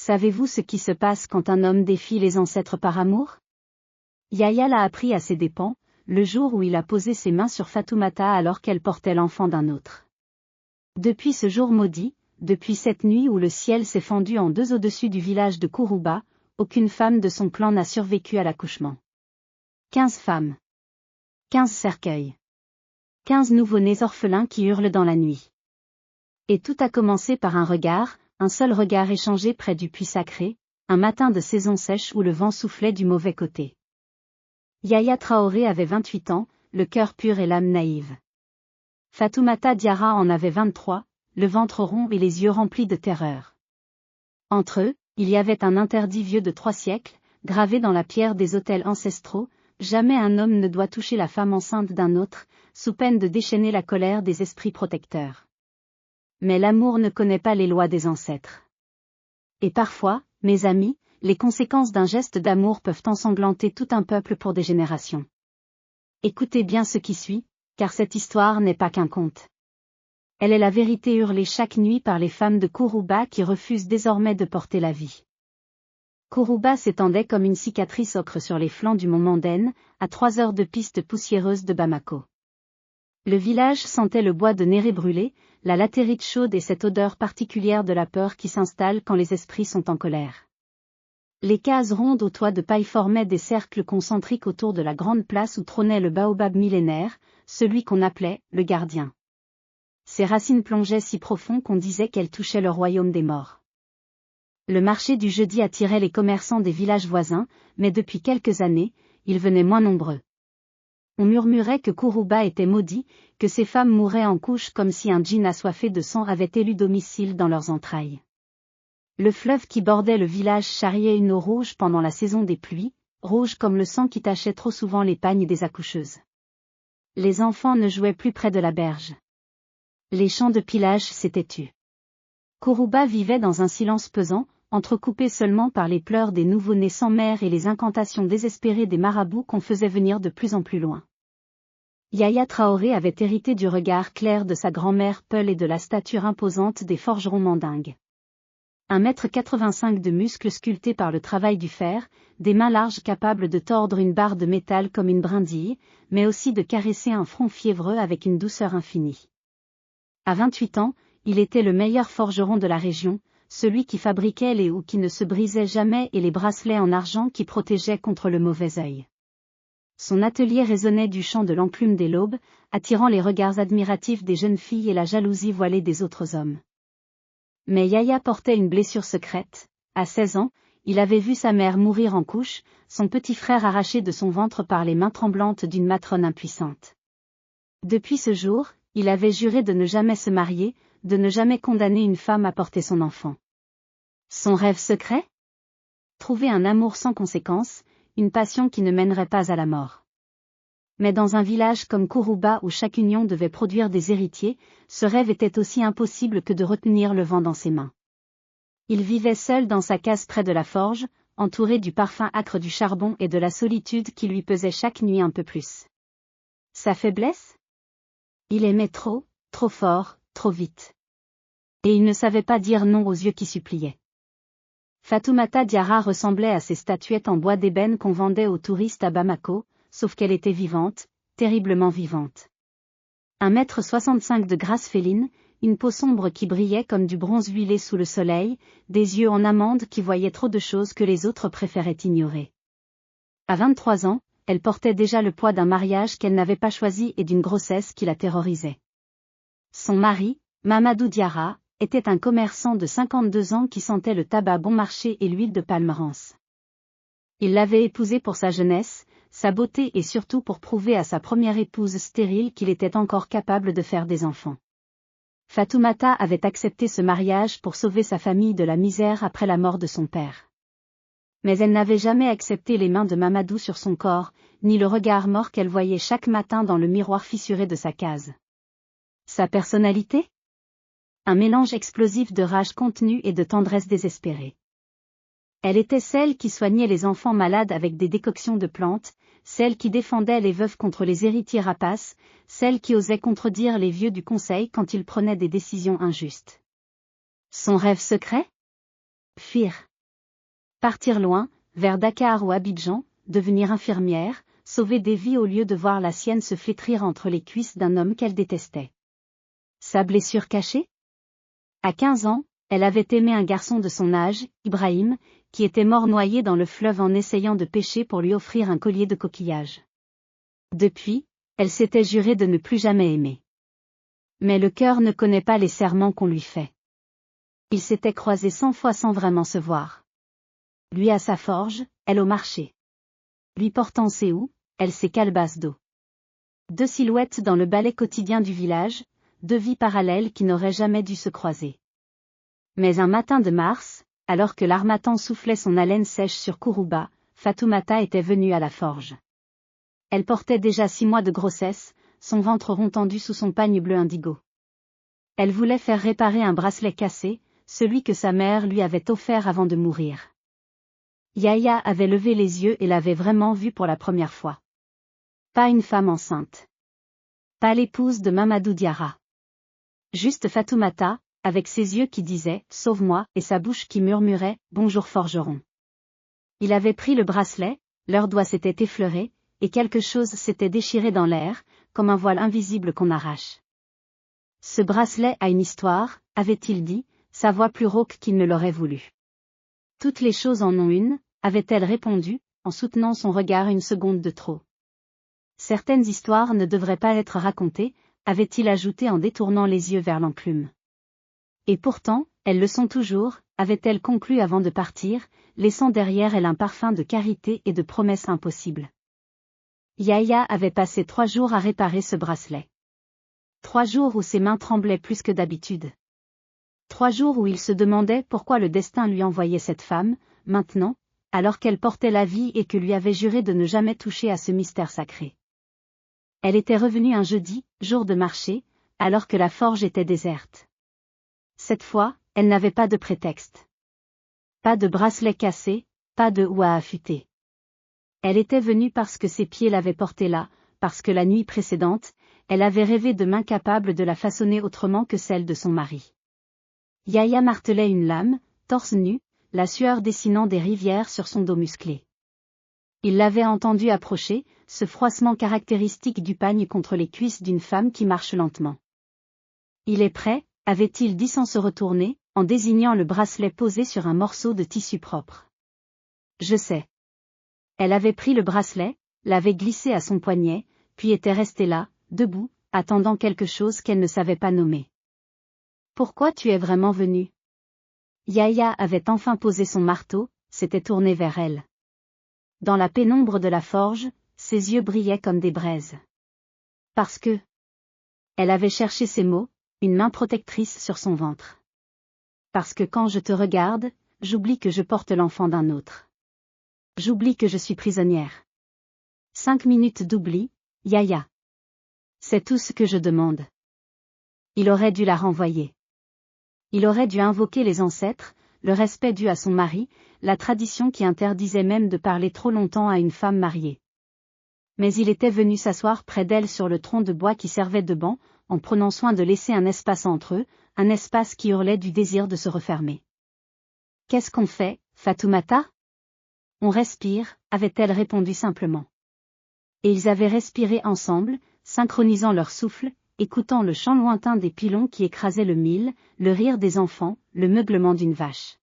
Savez-vous ce qui se passe quand un homme défie les ancêtres par amour? Yahya l'a appris à ses dépens, le jour où il a posé ses mains sur Fatoumata alors qu'elle portait l'enfant d'un autre. Depuis ce jour maudit, depuis cette nuit où le ciel s'est fendu en deux au-dessus du village de Kourouba, aucune femme de son clan n'a survécu à l'accouchement. 15 femmes. 15 cercueils. 15 nouveau-nés orphelins qui hurlent dans la nuit. Et tout a commencé par un seul regard échangé près du puits sacré, un matin de saison sèche où le vent soufflait du mauvais côté. Yahya Traoré avait 28 ans, le cœur pur et l'âme naïve. Fatoumata Diarra en avait 23, le ventre rond et les yeux remplis de terreur. Entre eux, il y avait un interdit vieux de 3 siècles, gravé dans la pierre des autels ancestraux: jamais un homme ne doit toucher la femme enceinte d'un autre, sous peine de déchaîner la colère des esprits protecteurs. Mais l'amour ne connaît pas les lois des ancêtres. Et parfois, mes amis, les conséquences d'un geste d'amour peuvent ensanglanter tout un peuple pour des générations. Écoutez bien ce qui suit, car cette histoire n'est pas qu'un conte. Elle est la vérité hurlée chaque nuit par les femmes de Kourouba qui refusent désormais de porter la vie. Kourouba s'étendait comme une cicatrice ocre sur les flancs du mont Manden, à 3 heures de piste poussiéreuse de Bamako. Le village sentait le bois de Néré brûlé, la latérite chaude et cette odeur particulière de la peur qui s'installe quand les esprits sont en colère. Les cases rondes aux toits de paille formaient des cercles concentriques autour de la grande place où trônait le baobab millénaire, celui qu'on appelait le gardien. Ses racines plongeaient si profond qu'on disait qu'elles touchaient le royaume des morts. Le marché du jeudi attirait les commerçants des villages voisins, mais depuis quelques années, ils venaient moins nombreux. On murmurait que Kourouba était maudit, que ces femmes mouraient en couches comme si un djinn assoiffé de sang avait élu domicile dans leurs entrailles. Le fleuve qui bordait le village charriait une eau rouge pendant la saison des pluies, rouge comme le sang qui tachait trop souvent les pagnes des accoucheuses. Les enfants ne jouaient plus près de la berge. Les champs de pillage s'étaient tus. Kourouba vivait dans un silence pesant, entrecoupé seulement par les pleurs des nouveau-nés sans mère et les incantations désespérées des marabouts qu'on faisait venir de plus en plus loin. Yahya Traoré avait hérité du regard clair de sa grand-mère Peul et de la stature imposante des forgerons mandingues. 1,85 m de muscles sculptés par le travail du fer, des mains larges capables de tordre une barre de métal comme une brindille, mais aussi de caresser un front fiévreux avec une douceur infinie. À 28 ans, il était le meilleur forgeron de la région, celui qui fabriquait les houes qui ne se brisaient jamais et les bracelets en argent qui protégeaient contre le mauvais œil. Son atelier résonnait du chant de l'enclume des l'aube, attirant les regards admiratifs des jeunes filles et la jalousie voilée des autres hommes. Mais Yahya portait une blessure secrète. À 16 ans, il avait vu sa mère mourir en couches, son petit frère arraché de son ventre par les mains tremblantes d'une matrone impuissante. Depuis ce jour, il avait juré de ne jamais se marier, de ne jamais condamner une femme à porter son enfant. Son rêve secret? Trouver un amour sans conséquence, une passion qui ne mènerait pas à la mort. Mais dans un village comme Kourouba où chaque union devait produire des héritiers, ce rêve était aussi impossible que de retenir le vent dans ses mains. Il vivait seul dans sa case près de la forge, entouré du parfum âcre du charbon et de la solitude qui lui pesait chaque nuit un peu plus. Sa faiblesse? Il aimait trop, trop fort, trop vite. Et il ne savait pas dire non aux yeux qui suppliaient. Fatoumata Diarra ressemblait à ces statuettes en bois d'ébène qu'on vendait aux touristes à Bamako, sauf qu'elle était vivante, terriblement vivante. 1,65 m de grâce féline, une peau sombre qui brillait comme du bronze huilé sous le soleil, des yeux en amande qui voyaient trop de choses que les autres préféraient ignorer. À 23 ans, elle portait déjà le poids d'un mariage qu'elle n'avait pas choisi et d'une grossesse qui la terrorisait. Son mari, Mamadou Diarra, était un commerçant de 52 ans qui sentait le tabac bon marché et l'huile de palme rance. Il l'avait épousée pour sa jeunesse, sa beauté et surtout pour prouver à sa première épouse stérile qu'il était encore capable de faire des enfants. Fatoumata avait accepté ce mariage pour sauver sa famille de la misère après la mort de son père. Mais elle n'avait jamais accepté les mains de Mamadou sur son corps, ni le regard mort qu'elle voyait chaque matin dans le miroir fissuré de sa case. Sa personnalité? Un mélange explosif de rage contenue et de tendresse désespérée. Elle était celle qui soignait les enfants malades avec des décoctions de plantes, celle qui défendait les veuves contre les héritiers rapaces, celle qui osait contredire les vieux du conseil quand ils prenaient des décisions injustes. Son rêve secret? Fuir. Partir loin, vers Dakar ou Abidjan, devenir infirmière, sauver des vies au lieu de voir la sienne se flétrir entre les cuisses d'un homme qu'elle détestait. Sa blessure cachée? À 15 ans, elle avait aimé un garçon de son âge, Ibrahim, qui était mort noyé dans le fleuve en essayant de pêcher pour lui offrir un collier de coquillages. Depuis, elle s'était juré de ne plus jamais aimer. Mais le cœur ne connaît pas les serments qu'on lui fait. Ils s'étaient croisés 100 fois sans vraiment se voir. Lui à sa forge, elle au marché. Lui portant ses houes, elle ses calebasses d'eau. Deux silhouettes dans le ballet quotidien du village, deux vies parallèles qui n'auraient jamais dû se croiser. Mais un matin de mars, alors que l'harmattan soufflait son haleine sèche sur Kourouba, Fatoumata était venue à la forge. Elle portait déjà 6 mois de grossesse, son ventre rond tendu sous son pagne bleu indigo. Elle voulait faire réparer un bracelet cassé, celui que sa mère lui avait offert avant de mourir. Yahya avait levé les yeux et l'avait vraiment vue pour la première fois. Pas une femme enceinte. Pas l'épouse de Mamadou Diarra. Juste Fatoumata, avec ses yeux qui disaient « Sauve-moi » et sa bouche qui murmurait « Bonjour forgeron ». Il avait pris le bracelet, leurs doigts s'étaient effleurés, et quelque chose s'était déchiré dans l'air, comme un voile invisible qu'on arrache. Ce bracelet a une histoire, avait-il dit, sa voix plus rauque qu'il ne l'aurait voulu. Toutes les choses en ont une, avait-elle répondu, en soutenant son regard une seconde de trop. Certaines histoires ne devraient pas être racontées, avait-il ajouté en détournant les yeux vers l'enclume. Et pourtant, elles le sont toujours, avait-elle conclu avant de partir, laissant derrière elle un parfum de carité et de promesses impossibles. Yahya avait passé 3 jours à réparer ce bracelet. 3 jours où ses mains tremblaient plus que d'habitude. 3 jours où il se demandait pourquoi le destin lui envoyait cette femme, maintenant, alors qu'elle portait la vie et que lui avait juré de ne jamais toucher à ce mystère sacré. Elle était revenue un jeudi, jour de marché, alors que la forge était déserte. Cette fois, elle n'avait pas de prétexte. Pas de bracelet cassé, pas de houe à affûter. Elle était venue parce que ses pieds l'avaient portée là, parce que la nuit précédente, elle avait rêvé de mains capables de la façonner autrement que celle de son mari. Yahya martelait une lame, torse nu, la sueur dessinant des rivières sur son dos musclé. Il l'avait entendu approcher, ce froissement caractéristique du pagne contre les cuisses d'une femme qui marche lentement. Il est prêt, avait-il dit sans se retourner, en désignant le bracelet posé sur un morceau de tissu propre. Je sais. Elle avait pris le bracelet, l'avait glissé à son poignet, puis était restée là, debout, attendant quelque chose qu'elle ne savait pas nommer. Pourquoi tu es vraiment venu? Yahya avait enfin posé son marteau, s'était tourné vers elle. Dans la pénombre de la forge, ses yeux brillaient comme des braises. Parce que... Elle avait cherché ces mots, une main protectrice sur son ventre. Parce que quand je te regarde, j'oublie que je porte l'enfant d'un autre. J'oublie que je suis prisonnière. 5 minutes d'oubli, Yahya. C'est tout ce que je demande. Il aurait dû la renvoyer. Il aurait dû invoquer les ancêtres, le respect dû à son mari, la tradition qui interdisait même de parler trop longtemps à une femme mariée. Mais il était venu s'asseoir près d'elle sur le tronc de bois qui servait de banc, en prenant soin de laisser un espace entre eux, un espace qui hurlait du désir de se refermer. Qu'est-ce qu'on fait, Fatoumata? On respire, avait-elle répondu simplement. Et ils avaient respiré ensemble, synchronisant leur souffle, écoutant le chant lointain des pilons qui écrasaient le mil, le rire des enfants, le meuglement d'une vache.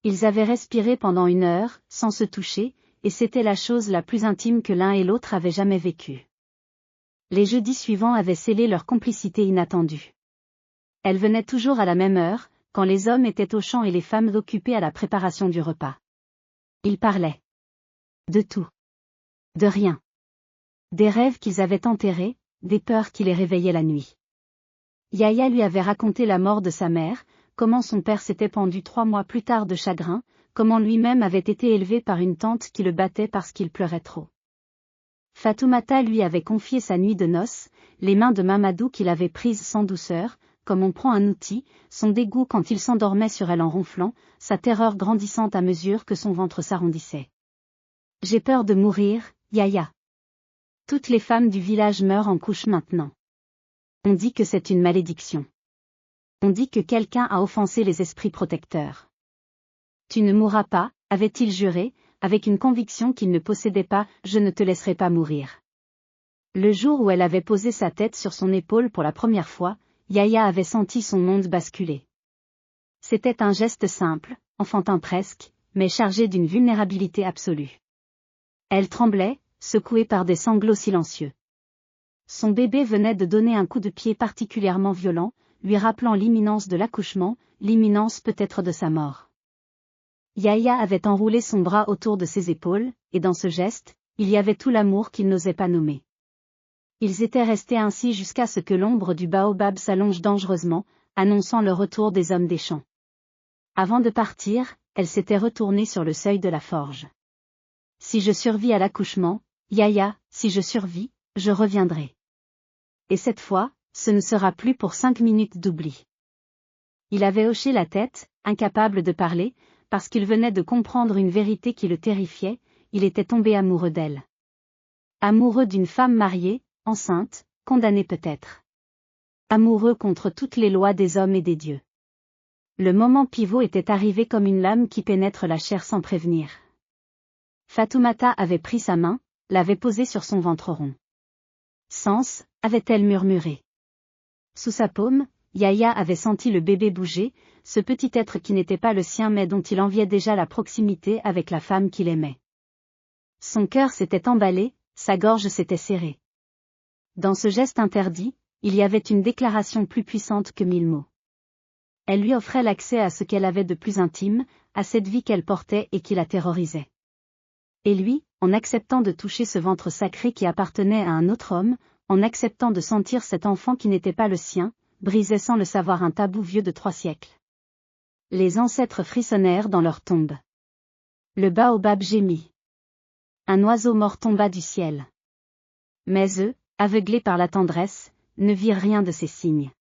Ils avaient respiré pendant 1 heure, sans se toucher, et c'était la chose la plus intime que l'un et l'autre avaient jamais vécue. Les jeudis suivants avaient scellé leur complicité inattendue. Elle venait toujours à la même heure, quand les hommes étaient au champ et les femmes occupées à la préparation du repas. Ils parlaient. De tout. De rien. Des rêves qu'ils avaient enterrés, des peurs qui les réveillaient la nuit. Yahya lui avait raconté la mort de sa mère, comment son père s'était pendu 3 mois plus tard de chagrin, comment lui-même avait été élevé par une tante qui le battait parce qu'il pleurait trop. Fatoumata lui avait confié sa nuit de noces, les mains de Mamadou qu'il avait prises sans douceur, comme on prend un outil, son dégoût quand il s'endormait sur elle en ronflant, sa terreur grandissante à mesure que son ventre s'arrondissait. J'ai peur de mourir, Yahya. Toutes les femmes du village meurent en couche maintenant. On dit que c'est une malédiction. On dit que quelqu'un a offensé les esprits protecteurs. Tu ne mourras pas, avait-il juré, avec une conviction qu'il ne possédait pas, « Je ne te laisserai pas mourir ». Le jour où elle avait posé sa tête sur son épaule pour la première fois, Yahya avait senti son monde basculer. C'était un geste simple, enfantin presque, mais chargé d'une vulnérabilité absolue. Elle tremblait, secouée par des sanglots silencieux. Son bébé venait de donner un coup de pied particulièrement violent, lui rappelant l'imminence de l'accouchement, l'imminence peut-être de sa mort. Yahya avait enroulé son bras autour de ses épaules, et dans ce geste, il y avait tout l'amour qu'il n'osait pas nommer. Ils étaient restés ainsi jusqu'à ce que l'ombre du baobab s'allonge dangereusement, annonçant le retour des hommes des champs. Avant de partir, elle s'était retournée sur le seuil de la forge. « Si je survis à l'accouchement, Yahya, si je survis, je reviendrai. Et cette fois, ce ne sera plus pour 5 minutes d'oubli. » Il avait hoché la tête, incapable de parler, parce qu'il venait de comprendre une vérité qui le terrifiait, il était tombé amoureux d'elle. Amoureux d'une femme mariée, enceinte, condamnée peut-être. Amoureux contre toutes les lois des hommes et des dieux. Le moment pivot était arrivé comme une lame qui pénètre la chair sans prévenir. Fatoumata avait pris sa main, l'avait posée sur son ventre rond. « Sens » avait-elle murmuré. Sous sa paume, Yahya avait senti le bébé bouger, ce petit être qui n'était pas le sien mais dont il enviait déjà la proximité avec la femme qu'il aimait. Son cœur s'était emballé, sa gorge s'était serrée. Dans ce geste interdit, il y avait une déclaration plus puissante que 1000 mots. Elle lui offrait l'accès à ce qu'elle avait de plus intime, à cette vie qu'elle portait et qui la terrorisait. Et lui, en acceptant de toucher ce ventre sacré qui appartenait à un autre homme, en acceptant de sentir cet enfant qui n'était pas le sien, brisait sans le savoir un tabou vieux de 3 siècles. Les ancêtres frissonnèrent dans leur tombe. Le baobab gémit. Un oiseau mort tomba du ciel. Mais eux, aveuglés par la tendresse, ne virent rien de ces signes.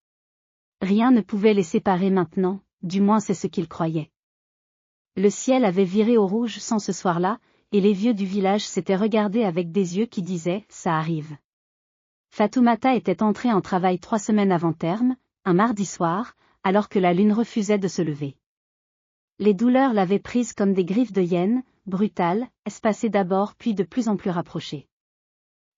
Rien ne pouvait les séparer maintenant, du moins c'est ce qu'ils croyaient. Le ciel avait viré au rouge sans ce soir-là, et les vieux du village s'étaient regardés avec des yeux qui disaient « ça arrive ». Fatoumata était entrée en travail 3 semaines avant terme, un mardi soir, alors que la lune refusait de se lever. Les douleurs l'avaient prise comme des griffes de hyène, brutales, espacées d'abord puis de plus en plus rapprochées.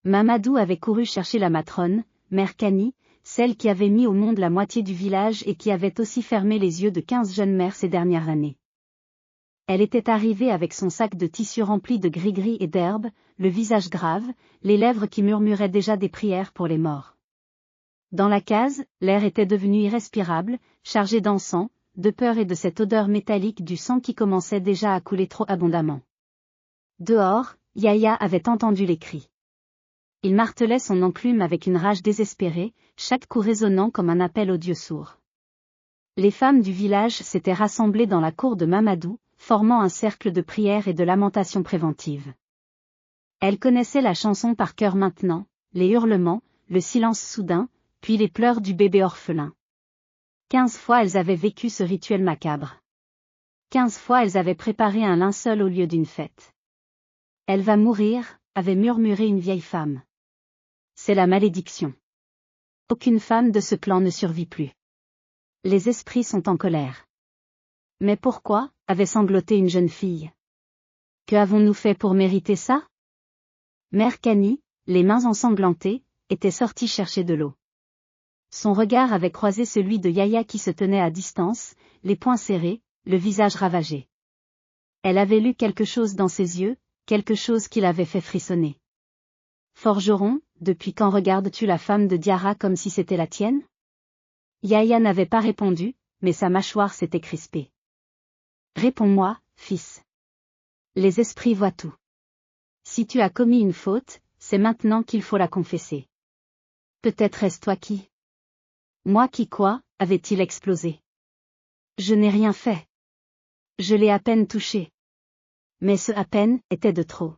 Mamadou avait couru chercher la matrone, mère Kani, celle qui avait mis au monde la moitié du village et qui avait aussi fermé les yeux de 15 jeunes mères ces dernières années. Elle était arrivée avec son sac de tissu rempli de gris-gris et d'herbes, le visage grave, les lèvres qui murmuraient déjà des prières pour les morts. Dans la case, l'air était devenu irrespirable, chargé d'encens, de peur et de cette odeur métallique du sang qui commençait déjà à couler trop abondamment. Dehors, Yahya avait entendu les cris. Il martelait son enclume avec une rage désespérée, chaque coup résonnant comme un appel au Dieu sourd. Les femmes du village s'étaient rassemblées dans la cour de Mamadou, formant un cercle de prières et de lamentations préventives. Elles connaissaient la chanson par cœur maintenant, les hurlements, le silence soudain, puis les pleurs du bébé orphelin. 15 fois elles avaient vécu ce rituel macabre. 15 fois elles avaient préparé un linceul au lieu d'une fête. « Elle va mourir », avait murmuré une vieille femme. C'est la malédiction. Aucune femme de ce clan ne survit plus. Les esprits sont en colère. Mais pourquoi, avait sangloté une jeune fille. Que avons-nous fait pour mériter ça? Mère Kani, les mains ensanglantées, était sortie chercher de l'eau. Son regard avait croisé celui de Yahya qui se tenait à distance, les poings serrés, le visage ravagé. Elle avait lu quelque chose dans ses yeux, quelque chose qui l'avait fait frissonner. Forgeron, depuis quand regardes-tu la femme de Diarra comme si c'était la tienne? Yahya n'avait pas répondu, mais sa mâchoire s'était crispée. Réponds-moi, fils. Les esprits voient tout. Si tu as commis une faute, c'est maintenant qu'il faut la confesser. Peut-être est-ce toi qui? Moi qui quoi, avait-il explosé. Je n'ai rien fait. Je l'ai à peine touché. Mais ce à peine était de trop.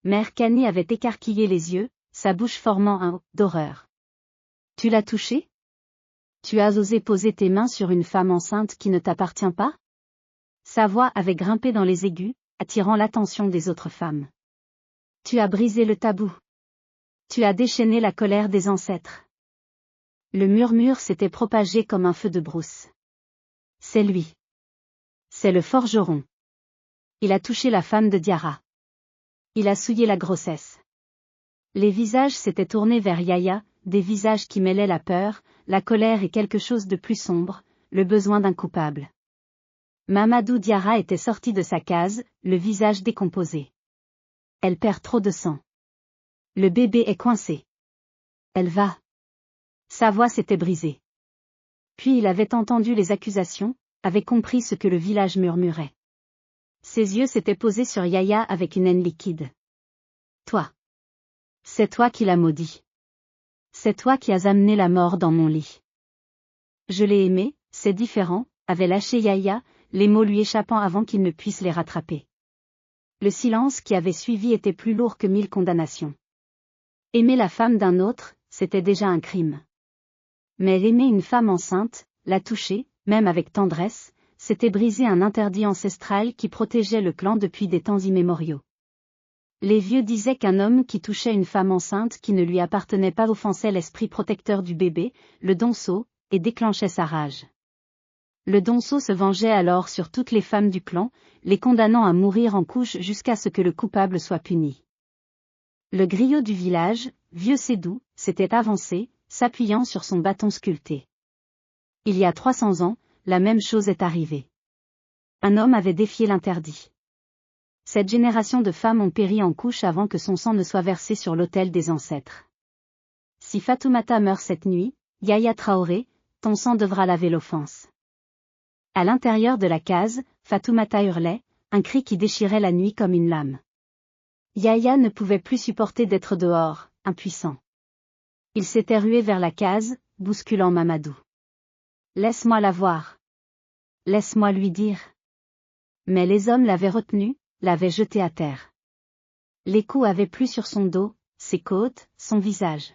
Mère Kani avait écarquillé les yeux, sa bouche formant un « d'horreur. Tu l'as touché? Tu as osé poser tes mains sur une femme enceinte qui ne t'appartient pas? Sa voix avait grimpé dans les aigus, attirant l'attention des autres femmes. Tu as brisé le tabou. Tu as déchaîné la colère des ancêtres. Le murmure s'était propagé comme un feu de brousse. C'est lui. C'est le forgeron. Il a touché la femme de Diarra. Il a souillé la grossesse. Les visages s'étaient tournés vers Yahya, des visages qui mêlaient la peur, la colère et quelque chose de plus sombre, le besoin d'un coupable. Mamadou Diarra était sorti de sa case, le visage décomposé. Elle perd trop de sang. Le bébé est coincé. Elle va. Sa voix s'était brisée. Puis il avait entendu les accusations, avait compris ce que le village murmurait. Ses yeux s'étaient posés sur Yahya avec une haine liquide. Toi. C'est toi qui l'as maudit. C'est toi qui as amené la mort dans mon lit. Je l'ai aimé, c'est différent, avait lâché Yahya, les mots lui échappant avant qu'il ne puisse les rattraper. Le silence qui avait suivi était plus lourd que 1000 condamnations. Aimer la femme d'un autre, c'était déjà un crime. Mais aimer une femme enceinte, la toucher, même avec tendresse, c'était briser un interdit ancestral qui protégeait le clan depuis des temps immémoriaux. Les vieux disaient qu'un homme qui touchait une femme enceinte qui ne lui appartenait pas offensait l'esprit protecteur du bébé, le donceau, et déclenchait sa rage. Le donceau se vengeait alors sur toutes les femmes du clan, les condamnant à mourir en couche jusqu'à ce que le coupable soit puni. Le griot du village, vieux Sédou, s'était avancé, s'appuyant sur son bâton sculpté. Il y a 300 ans, la même chose est arrivée. Un homme avait défié l'interdit. Cette génération de femmes ont péri en couche avant que son sang ne soit versé sur l'autel des ancêtres. Si Fatoumata meurt cette nuit, Yahya Traoré, ton sang devra laver l'offense. À l'intérieur de la case, Fatoumata hurlait, un cri qui déchirait la nuit comme une lame. Yahya ne pouvait plus supporter d'être dehors, impuissant. Il s'était rué vers la case, bousculant Mamadou. Laisse-moi la voir. Laisse-moi lui dire. Mais les hommes l'avaient retenu, l'avaient jeté à terre. Les coups avaient plu sur son dos, ses côtes, son visage.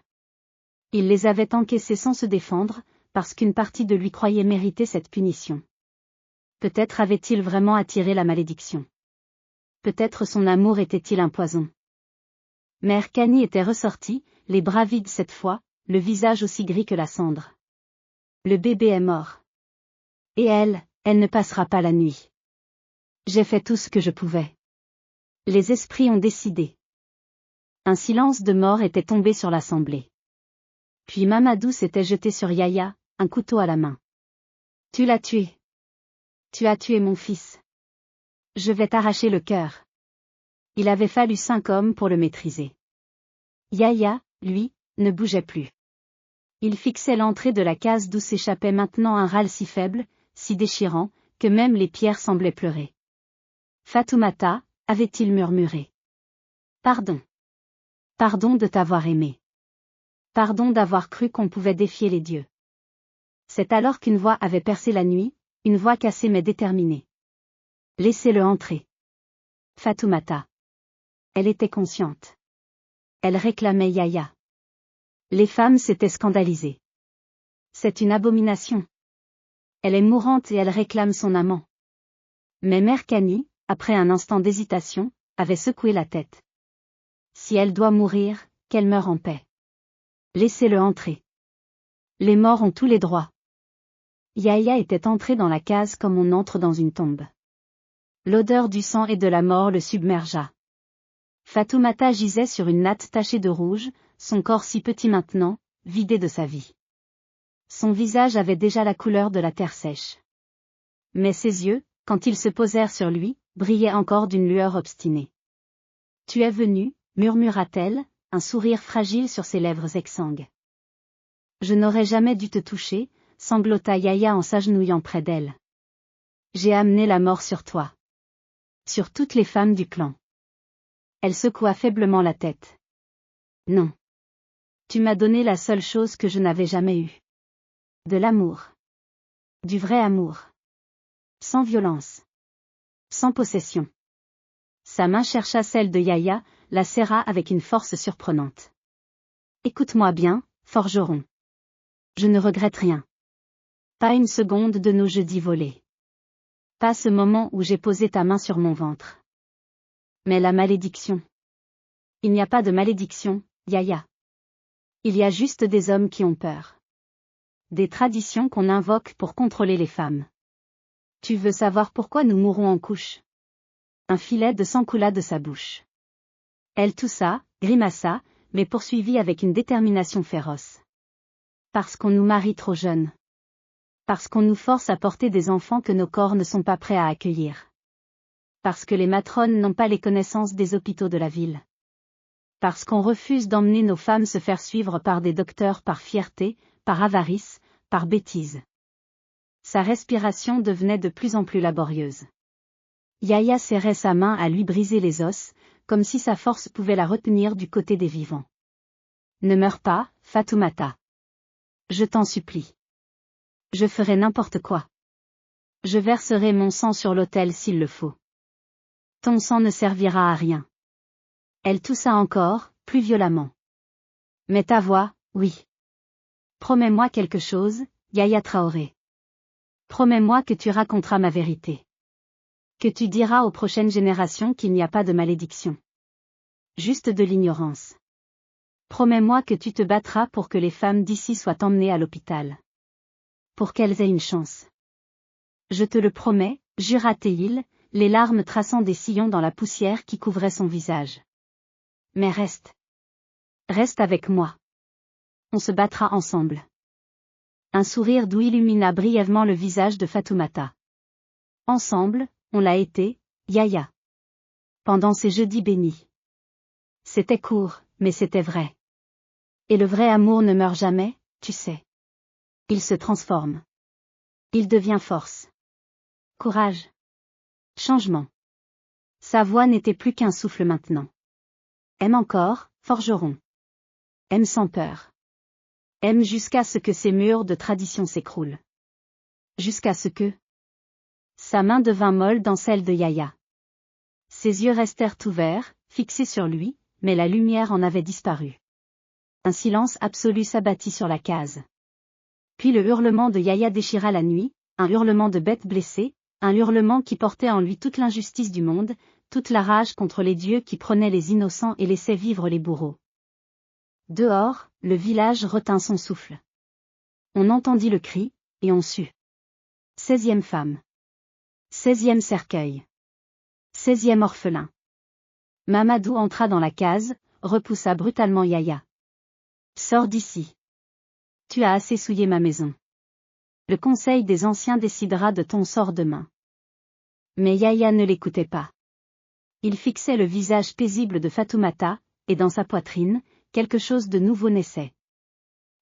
Il les avait encaissés sans se défendre, parce qu'une partie de lui croyait mériter cette punition. Peut-être avait-il vraiment attiré la malédiction. Peut-être son amour était-il un poison. Mère Kani était ressortie, les bras vides cette fois, le visage aussi gris que la cendre. Le bébé est mort. Et elle ne passera pas la nuit. J'ai fait tout ce que je pouvais. Les esprits ont décidé. Un silence de mort était tombé sur l'assemblée. Puis Mamadou s'était jeté sur Yahya, un couteau à la main. Tu l'as tué. Tu as tué mon fils. Je vais t'arracher le cœur. Il avait fallu 5 hommes pour le maîtriser. Yahya, lui, ne bougeait plus. Il fixait l'entrée de la case d'où s'échappait maintenant un râle si faible, si déchirant, que même les pierres semblaient pleurer. Fatoumata, avait-il murmuré. Pardon. Pardon de t'avoir aimé. Pardon d'avoir cru qu'on pouvait défier les dieux. C'est alors qu'une voix avait percé la nuit, une voix cassée mais déterminée. Laissez-le entrer. Fatoumata. Elle était consciente. Elle réclamait Yahya. Les femmes s'étaient scandalisées. C'est une abomination. Elle est mourante et elle réclame son amant. Mais Mère Kani, après un instant d'hésitation, avait secoué la tête. Si elle doit mourir, qu'elle meure en paix. Laissez-le entrer. Les morts ont tous les droits. Yahya était entré dans la case comme on entre dans une tombe. L'odeur du sang et de la mort le submergea. Fatoumata gisait sur une natte tachée de rouge, son corps si petit maintenant, vidé de sa vie. Son visage avait déjà la couleur de la terre sèche. Mais ses yeux, quand ils se posèrent sur lui, brillaient encore d'une lueur obstinée. Tu es venu, murmura-t-elle, un sourire fragile sur ses lèvres exsangues. Je n'aurais jamais dû te toucher, sanglota Yahya en s'agenouillant près d'elle. J'ai amené la mort sur toi. Sur toutes les femmes du clan. Elle secoua faiblement la tête. Non. Tu m'as donné la seule chose que je n'avais jamais eue. De l'amour. Du vrai amour. Sans violence. Sans possession. Sa main chercha celle de Yahya, la serra avec une force surprenante. Écoute-moi bien, forgeron. Je ne regrette rien. Pas une seconde de nos jeudis volés. Pas ce moment où j'ai posé ta main sur mon ventre. Mais la malédiction. Il n'y a pas de malédiction, Yahya. Il y a juste des hommes qui ont peur. Des traditions qu'on invoque pour contrôler les femmes. Tu veux savoir pourquoi nous mourons en couche? Un filet de sang coula de sa bouche. Elle toussa, grimaça, mais poursuivit avec une détermination féroce. Parce qu'on nous marie trop jeunes. Parce qu'on nous force à porter des enfants que nos corps ne sont pas prêts à accueillir. Parce que les matrones n'ont pas les connaissances des hôpitaux de la ville. Parce qu'on refuse d'emmener nos femmes se faire suivre par des docteurs par fierté, par avarice, par bêtise. Sa respiration devenait de plus en plus laborieuse. Yahya serrait sa main à lui briser les os, comme si sa force pouvait la retenir du côté des vivants. Ne meurs pas, Fatoumata. Je t'en supplie. Je ferai n'importe quoi. Je verserai mon sang sur l'autel s'il le faut. Ton sang ne servira à rien. Elle toussa encore, plus violemment. Mais ta voix, oui. Promets-moi quelque chose, Yahya Traoré. Promets-moi que tu raconteras ma vérité. Que tu diras aux prochaines générations qu'il n'y a pas de malédiction. Juste de l'ignorance. Promets-moi que tu te battras pour que les femmes d'ici soient emmenées à l'hôpital. Pour qu'elles aient une chance. Je te le promets, jura Théil, les larmes traçant des sillons dans la poussière qui couvrait son visage. Mais reste. Reste avec moi. On se battra ensemble. Un sourire doux illumina brièvement le visage de Fatoumata. Ensemble, on l'a été, Yahya. Pendant ces jeudis bénis. C'était court, mais c'était vrai. Et le vrai amour ne meurt jamais, tu sais. Il se transforme. Il devient force. Courage. Changement. Sa voix n'était plus qu'un souffle maintenant. Aime encore, forgeron. Aime sans peur. Aime jusqu'à ce que ces murs de tradition s'écroulent. Jusqu'à ce que... Sa main devint molle dans celle de Yahya. Ses yeux restèrent ouverts, fixés sur lui, mais la lumière en avait disparu. Un silence absolu s'abattit sur la case. Puis le hurlement de Yahya déchira la nuit, un hurlement de bête blessée, un hurlement qui portait en lui toute l'injustice du monde, toute la rage contre les dieux qui prenaient les innocents et laissaient vivre les bourreaux. Dehors, le village retint son souffle. On entendit le cri, et on sut. 16e femme. 16e cercueil. 16e orphelin. Mamadou entra dans la case, repoussa brutalement Yahya. Sors d'ici. Tu as assez souillé ma maison. Le conseil des anciens décidera de ton sort demain. Mais Yahya ne l'écoutait pas. Il fixait le visage paisible de Fatoumata, et dans sa poitrine, quelque chose de nouveau naissait.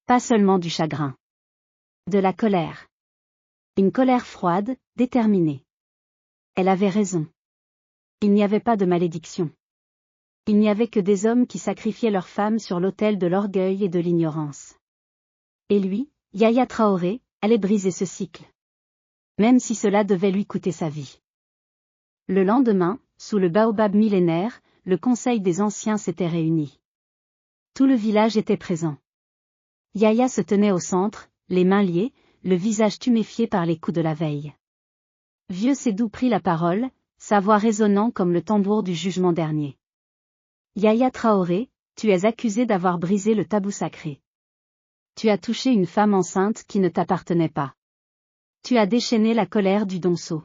Pas seulement du chagrin. De la colère. Une colère froide, déterminée. Elle avait raison. Il n'y avait pas de malédiction. Il n'y avait que des hommes qui sacrifiaient leurs femmes sur l'autel de l'orgueil et de l'ignorance. Et lui, Yahya Traoré, allait briser ce cycle. Même si cela devait lui coûter sa vie. Le lendemain, sous le baobab millénaire, le conseil des anciens s'était réuni. Tout le village était présent. Yahya se tenait au centre, les mains liées, le visage tuméfié par les coups de la veille. Vieux Sédou prit la parole, sa voix résonnant comme le tambour du jugement dernier. Yahya Traoré, tu es accusé d'avoir brisé le tabou sacré. Tu as touché une femme enceinte qui ne t'appartenait pas. Tu as déchaîné la colère du Donso.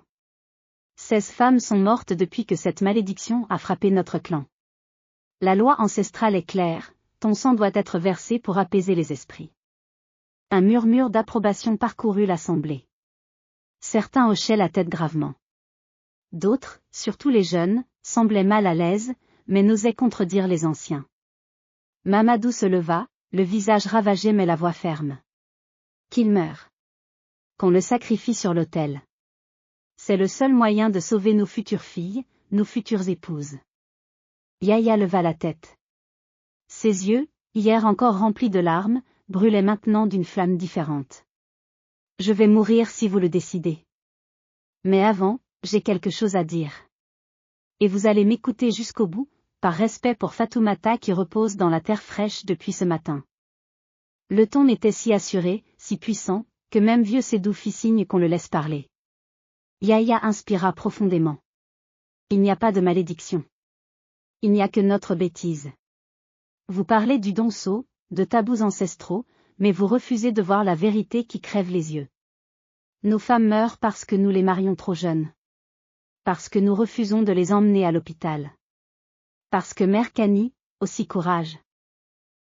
16 femmes sont mortes depuis que cette malédiction a frappé notre clan. La loi ancestrale est claire, ton sang doit être versé pour apaiser les esprits. Un murmure d'approbation parcourut l'assemblée. Certains hochaient la tête gravement. D'autres, surtout les jeunes, semblaient mal à l'aise, mais n'osaient contredire les anciens. Mamadou se leva, le visage ravagé mais la voix ferme. Qu'il meure. Qu'on le sacrifie sur l'autel. C'est le seul moyen de sauver nos futures filles, nos futures épouses. Yahya leva la tête. Ses yeux, hier encore remplis de larmes, brûlaient maintenant d'une flamme différente. Je vais mourir si vous le décidez. Mais avant, j'ai quelque chose à dire. Et vous allez m'écouter jusqu'au bout, par respect pour Fatoumata qui repose dans la terre fraîche depuis ce matin. Le ton était si assuré, si puissant, que même vieux Sédou fit signe qu'on le laisse parler. Yahya inspira profondément. Il n'y a pas de malédiction. Il n'y a que notre bêtise. Vous parlez du Donso, de tabous ancestraux, mais vous refusez de voir la vérité qui crève les yeux. Nos femmes meurent parce que nous les marions trop jeunes. Parce que nous refusons de les emmener à l'hôpital. Parce que Mère Cani, aussi courage.